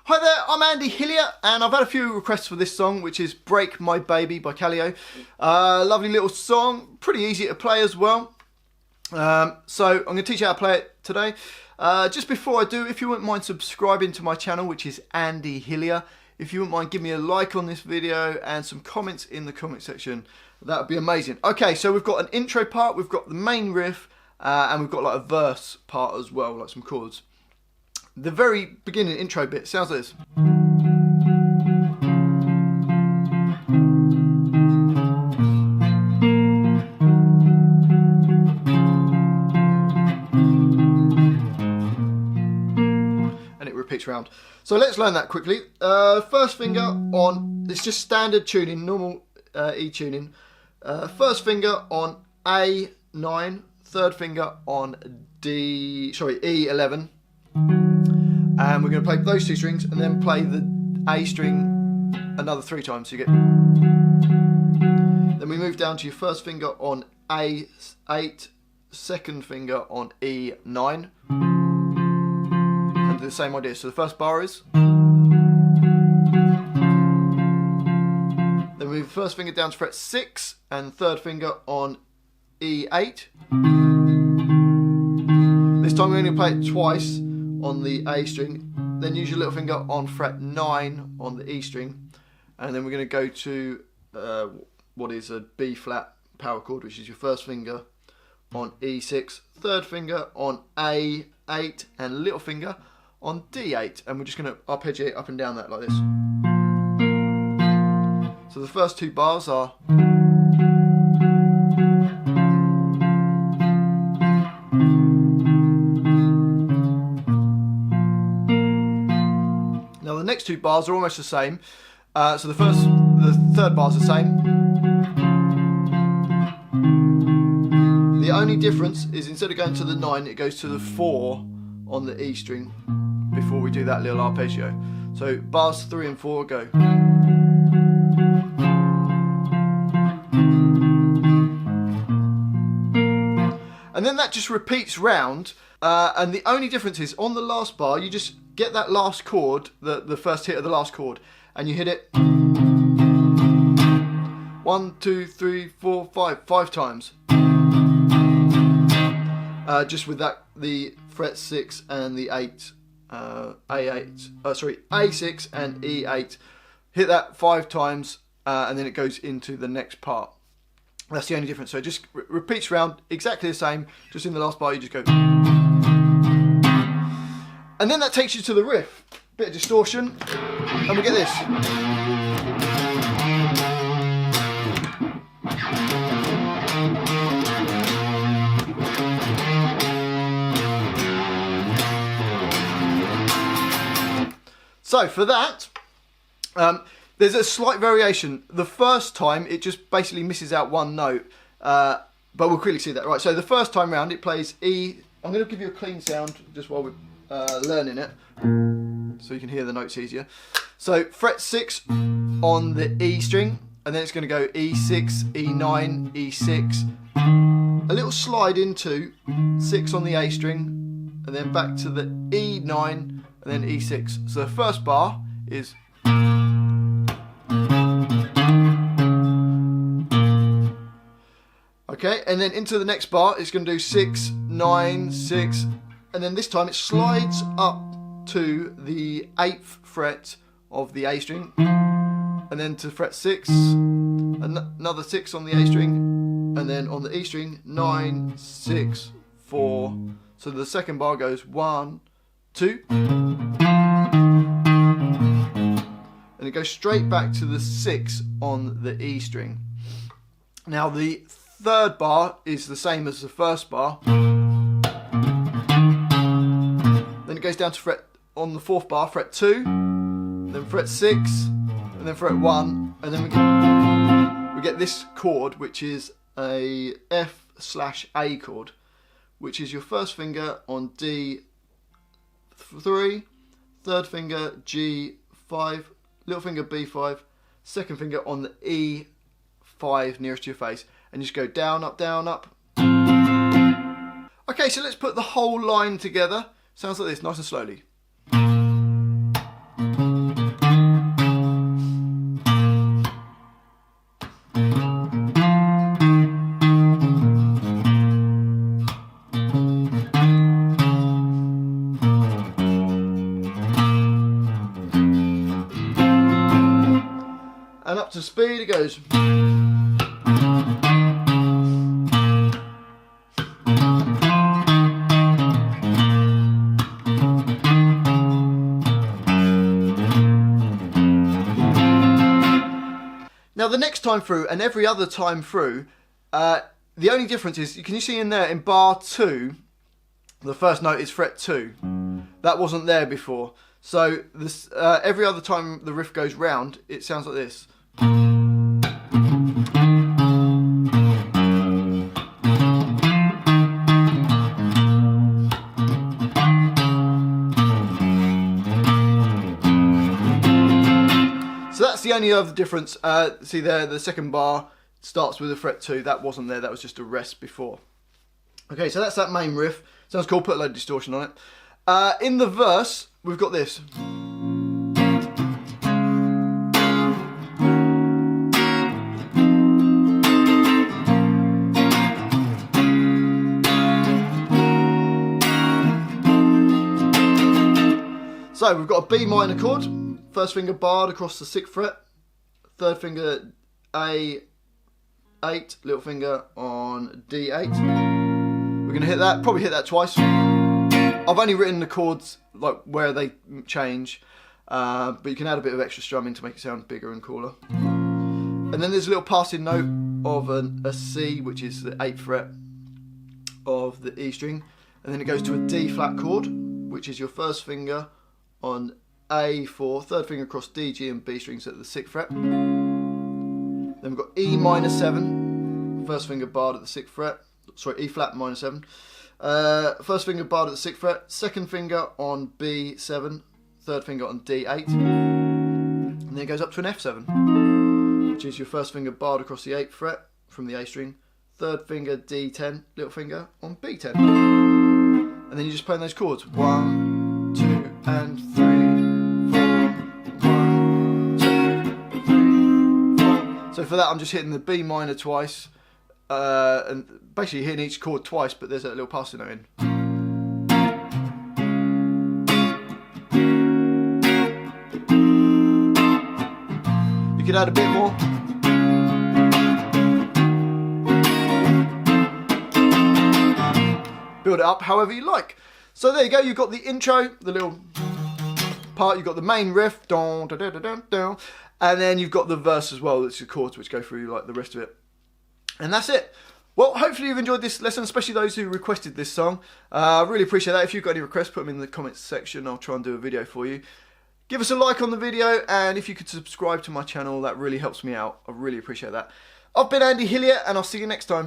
Hi there, I'm Andy Hillier, and I've had a few requests for this song, which is Break My Baby by KALEO. Lovely little song, pretty easy to play as well. So I'm going to teach you how to play it today. Just before I do, if you wouldn't mind subscribing to my channel, which is Andy Hillier, if you wouldn't mind giving me a like on this video and some comments in the comment section, that would be amazing. Okay, so we've got an intro part, we've got the main riff, and we've got like a verse part as well, like some chords. The very beginning intro bit sounds like this. And it repeats around. So let's learn that quickly. First finger on, it's just standard tuning, normal E tuning. First finger on A9, third finger on E11. And we're going to play those two strings and then play the A string another 3 times. So you get. Then we move down to your first finger on A8, second finger on E9. And do the same idea. So the first bar is. Then we move the first finger down to fret 6 and third finger on E8. This time we're going to play it twice on the A string, then use your little finger on fret 9 on the E string, and then we're going to go to what is a B flat power chord, which is your first finger on E6, third finger on A8, and little finger on D8, and we're just going to arpeggiate up and down that like this. So the first 2 bars are. Now the next 2 bars are almost the same. So the third bar is the same. The only difference is instead of going to the 9, it goes to the 4 on the E string before we do that little arpeggio. So bars 3 and 4 go. And then that just repeats round, and the only difference is on the last bar you just get that last chord, the first hit of the last chord, and you hit it 1, 2, 3, 4, 5 times. Just with that, the fret 6 and the 8, A6 and E8. Hit that 5 times, and then it goes into the next part. That's the only difference. So it just repeats round exactly the same. Just in the last bar, you just go. And then that takes you to the riff. Bit of distortion, and we get this. So for that, there's a slight variation. The first time it just basically misses out 1 note, but we'll quickly see that. Right, so the first time round it plays E. I'm going to give you a clean sound just while we're learning it, so you can hear the notes easier. So fret 6 on the E string, and then it's going to go E6, E9, E6. A little slide into 6 on the A string, and then back to the E9, and then E6. So the first bar is. Okay, and then into the next bar, it's going to do 6, 9, 6, and then this time it slides up to the 8th fret of the A string, and then to fret 6, another 6 on the A string, and then on the E string, 9, 6, 4. So the second bar goes 1, 2, and it goes straight back to the 6 on the E string. Now the third bar is the same as the first bar. Then it goes down to fret, on the 4th bar, fret 2, then fret 6, and then fret 1, and then we get this chord, which is a F/A chord, which is your first finger on D3, third finger G5, little finger B5, second finger on the E5 nearest to your face, and just go down, up, down, up. Okay, so let's put the whole line together. Sounds like this, nice and slowly. up to speed, it goes. Now the next time through and every other time through, the only difference is, can you see in there in bar 2, the first note is fret 2. That wasn't there before. So this, every other time the riff goes round, it sounds like this. So that's the only other difference. See there, the second bar starts with a fret 2. That wasn't there, that was just a rest before. Okay, so that's that main riff. Sounds cool, put a load of distortion on it. In the verse, we've got this. So we've got a B minor chord, first finger barred across the 6th fret, third finger A8, little finger on D8. We're going to hit that, probably hit that twice. I've only written the chords like where they change, but you can add a bit of extra strumming to make it sound bigger and cooler. And then there's a little passing note of a C, which is the 8th fret of the E string, and then it goes to a D flat chord, which is your first finger on A4, third finger across D, G and B strings at the 6th fret. Then we've got E minor 7, first finger barred at the 6th fret, sorry, E flat minor 7. First finger barred at the 6th fret, second finger on B7, third finger on D8, and then it goes up to an F7, which is your first finger barred across the 8th fret from the A string, third finger D10, little finger on B10, and then you just play those chords, 1, 2 and 3, 4, 1, 2, 3, 4. So for that I'm just hitting the B minor twice, and basically hitting each chord twice, but there's a little passing note in. You could add a bit more. Build it up however you like. So there you go, you've got the intro, the little part, you've got the main riff, don, da, da, da, da, da, and then you've got the verse as well, that's the chords which go through like the rest of it. And that's it. Well, hopefully you've enjoyed this lesson, especially those who requested this song. I really appreciate that. If you've got any requests, put them in the comments section. I'll try and do a video for you. Give us a like on the video, and if you could subscribe to my channel, that really helps me out. I really appreciate that. I've been Andy Hillier, and I'll see you next time.